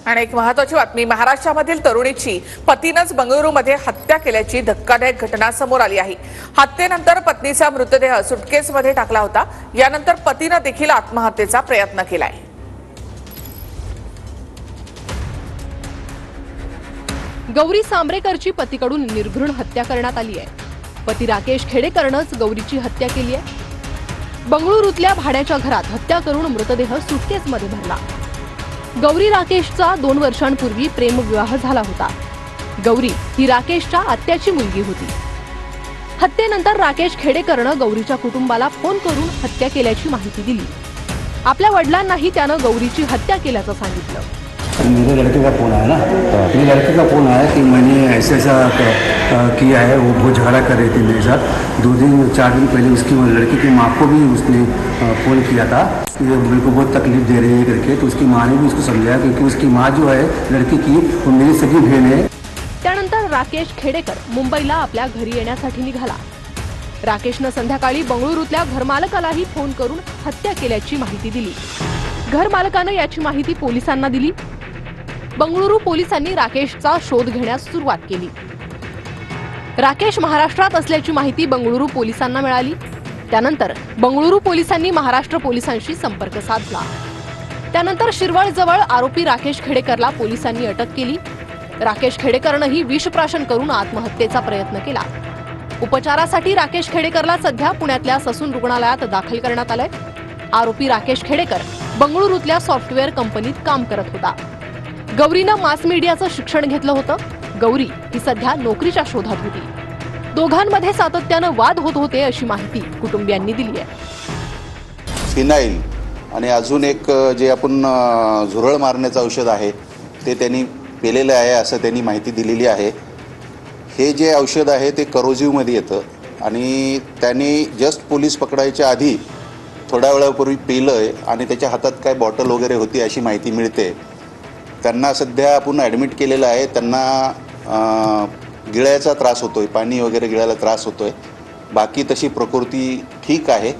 आणि एक महत्त्वाची बातमी, महाराष्ट्रामधील तरुणीची पतीनंच बंगळुरूमध्ये हत्या केल्याची धक्कादायक घटना समोर आली आहे। हत्येनंतर पत्नीचा मृतदेह सुटकेसमध्ये टाकला होता। यानंतर पतीनं देखील आत्महत्येचा प्रयत्न केलाय। गौरी सांबरेकरची पतीकडून निर्घृण हत्या करण्यात आली आहे। पती राकेश खेडेकरनंच गौरीची हत्या केली आहे। बंगळुरूतल्या भाड्याच्या घरात हत्या करून मृतदेह सुटकेसमध्ये भरला। गौरी राकेशचा 2 वर्षांपूर्वी प्रेमविवाह झाला होता। गौरी ही राकेशच्या आत्याची मुलगी होती। हत्येनंतर राकेश खेडेकरनं गौरीच्या कुटुंबाला फोन करून हत्या केल्याची माहिती दिली। आपल्या वडिलांनाही त्यानं गौरीची हत्या केल्याचं सांगितलं। मेरे लड़के का फ़ोन आया ना, मेरे लड़के का फ़ोन आया कि मैंने ऐसा किया है। वो बहुत झगड़ा कर रही थी मेरे साथ। 2-4 दिन पहले उसकी लड़की की माँ को भी उसने फ़ोन किया था, ये मेरे को बहुत तकलीफ दे रही है करके। तो उसकी माँ ने भी उसको समझाया क्योंकि उसकी माँ जो है लड़की की वो मेरी सगी बहन है। त्यानंतर राकेश खेडेकर मुंबईला आपल्या घरी येण्यासाठी निघाला। राकेशनं संध्याकाळी बंगळुरूतल्या घरमालकालाही फोन करून हत्या केल्याची माहिती दिली। घरमालकानं याची माहिती पोलिसांना दिली। बंगळुरू पोलिसांनी राकेशचा शोध घेण्यास सुरुवात केली। राकेश महाराष्ट्रात असल्याची माहिती बंगळुरू पोलिसांना मिळाली। त्यानंतर बंगळुरू पोलिसांनी महाराष्ट्र पोलिसांशी संपर्क साधला। त्यानंतर शिरवळजवळ आरोपी राकेश खेडेकरला पोलिसांनी अटक केली। राकेश खेडेकरनंही विषप्राशन करून आत्महत्येचा प्रयत्न केला। उपचारासाठी राकेश खेडेकरला सध्या पुण्यातल्या ससून रुग्णालयात दाखल करण्यात आलंय। आरोपी राकेश खेडेकर बंगळुरूतल्या सॉफ्टवेअर कंपनीत काम करत होता। गौरीनं मास मीडियाचं शिक्षण घेतलं होतं। गौरी ही सध्या नोकरीच्या शोधात होती। दोघांमध्ये सातत्यानं वाद होत होते अशी माहिती कुटुंबियांनी दिली आहे। फिनाईल आणि अजून एक जे आपण झुरळ मारण्याचं औषध आहे ते त्यांनी पेलेलं आहे असं त्यांनी माहिती दिलेली आहे। हे जे औषध आहे ते करोजिव्हमध्ये येतं आणि त्यांनी जस्ट पोलीस पकडायच्या आधी थोड्या वेळापूर्वी पिलंय आणि त्याच्या हातात काय बॉटल वगैरे होती अशी माहिती मिळते। त्यांना सध्या आपण ॲडमिट केलेलं आहे। त्यांना गिळायचा त्रास होतोय, पाणी वगैरे गिळायला त्रास होतोय। बाकी तशी प्रकृती ठीक आहे।